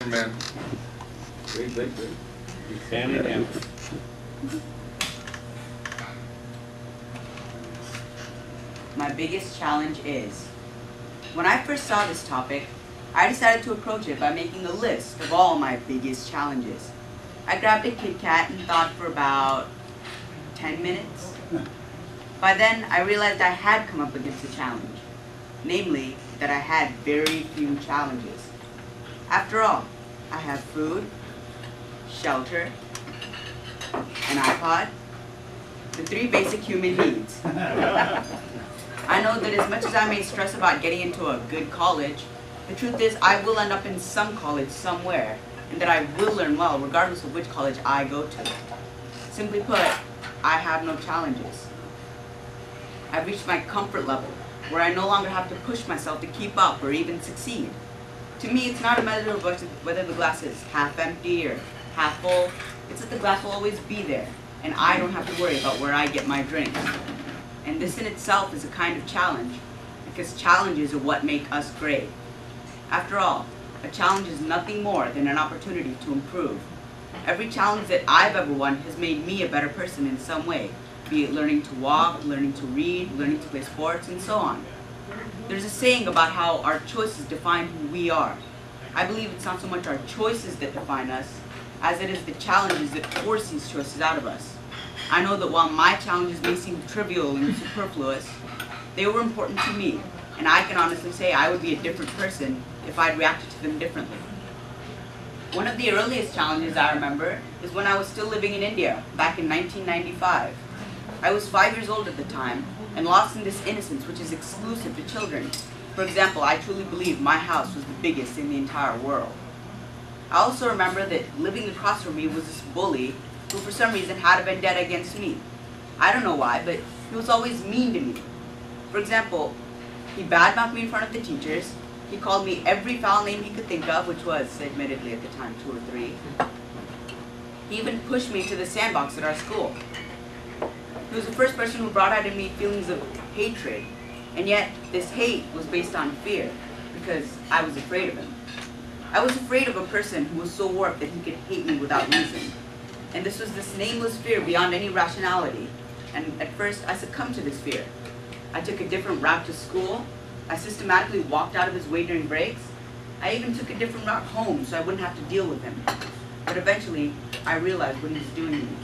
Amen. Great, great, great. Family down. My biggest challenge is, when I first saw this topic, I decided to approach it by making a list of all my biggest challenges. I grabbed a Kit Kat and thought for about 10 minutes. By then, I realized I had come up against a challenge, namely that I had very few challenges. After all, I have food, shelter, an iPod, the 3 basic human needs. I know that as much as I may stress about getting into a good college, the truth is I will end up in some college somewhere, and that I will learn well regardless of which college I go to. Simply put, I have no challenges. I've reached my comfort level, where I no longer have to push myself to keep up or even succeed. To me, it's not a matter of whether the glass is half empty or half full. It's that the glass will always be there, and I don't have to worry about where I get my drink. And this in itself is a kind of challenge, because challenges are what make us great. After all, a challenge is nothing more than an opportunity to improve. Every challenge that I've ever won has made me a better person in some way, be it learning to walk, learning to read, learning to play sports, and so on. There's a saying about how our choices define who we are. I believe it's not so much our choices that define us, as it is the challenges that force these choices out of us. I know that while my challenges may seem trivial and superfluous, they were important to me, and I can honestly say I would be a different person if I'd reacted to them differently. One of the earliest challenges I remember is when I was still living in India, back in 1995. I was 5 years old at the time, and lost in this innocence which is exclusive to children. For example, I truly believed my house was the biggest in the entire world. I also remember that living across from me was this bully who for some reason had a vendetta against me. I don't know why, but he was always mean to me. For example, he badmouthed me in front of the teachers. He called me every foul name he could think of, which was, admittedly at the time, 2 or 3. He even pushed me to the sandbox at our school. He was the first person who brought out in me feelings of hatred, and yet this hate was based on fear, because I was afraid of him. I was afraid of a person who was so warped that he could hate me without reason. And this was this nameless fear beyond any rationality, and at first I succumbed to this fear. I took a different route to school. I systematically walked out of his way during breaks. I even took a different route home so I wouldn't have to deal with him. But eventually, I realized what he was doing to me.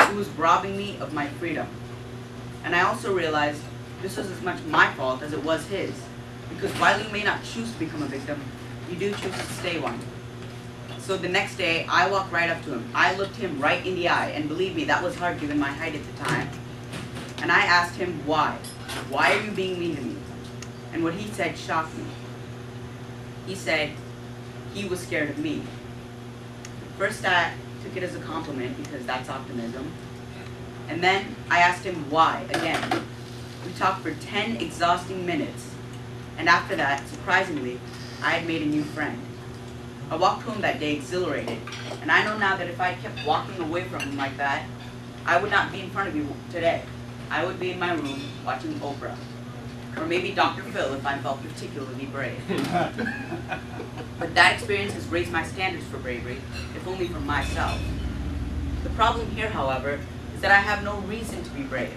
He was robbing me of my freedom. And I also realized this was as much my fault as it was his. Because while you may not choose to become a victim, you do choose to stay one. So the next day, I walked right up to him. I looked him right in the eye, and believe me, that was hard given my height at the time. And I asked him why. Why are you being mean to me? And what he said shocked me. He said he was scared of me. First, I took it as a compliment because that's optimism. And then I asked him why again. We talked for 10 exhausting minutes. And after that, surprisingly, I had made a new friend. I walked home that day exhilarated. And I know now that if I had kept walking away from him like that, I would not be in front of you today. I would be in my room watching Oprah. Or maybe Dr. Phil if I felt particularly brave. But that experience has raised my standards for bravery, if only for myself. The problem here, however, is that I have no reason to be brave.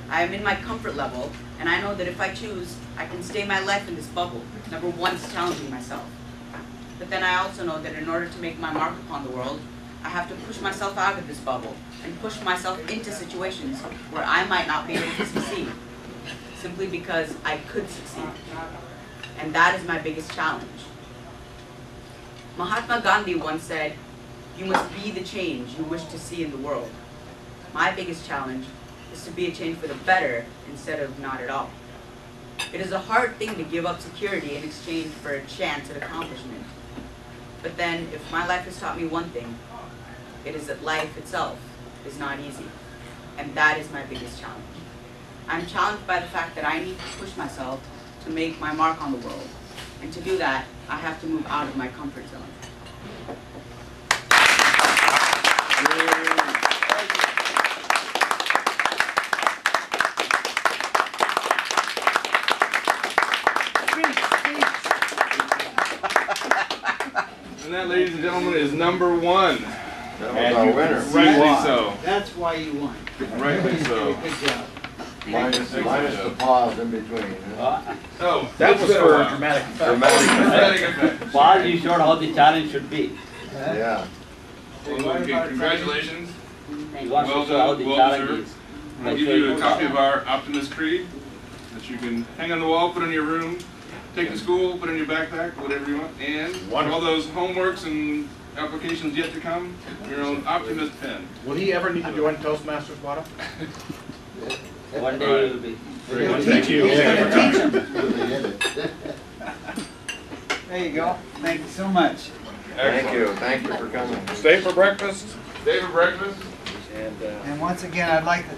I am in my comfort level, and I know that if I choose, I can stay my life in this bubble, never once challenging myself. But then I also know that in order to make my mark upon the world, I have to push myself out of this bubble and push myself into situations where I might not be able to succeed, simply because I could succeed. And that is my biggest challenge. Mahatma Gandhi once said, "You must be the change you wish to see in the world." My biggest challenge is to be a change for the better instead of not at all. It is a hard thing to give up security in exchange for a chance at accomplishment. But then, if my life has taught me one thing, it is that life itself is not easy. And that is my biggest challenge. I'm challenged by the fact that I need to push myself to make my mark on the world. And to do that, I have to move out of my comfort zone. that, ladies and gentlemen, is number 1. That was our winner. Rightly so. That's why you won. Rightly so. Good job. Minus the pause in between. Oh, That was for a dramatic effect. dramatic effect. Paul, you showed how the challenge should be. Yeah. Okay, congratulations. He wants Well to show how done, the well challenge deserved. is. I'll give you a copy of our Optimist Creed that you can hang on the wall, put in your room, take to school, put in your backpack, whatever you want, and all those homeworks and applications yet to come, your own Optimist pen. Will he ever need to join Toastmasters, Wada? One day you will be. Thank you. There you go. Thank you so much. Thank you. Thank you for coming. Stay for breakfast. Stay for breakfast. And once again, I'd like to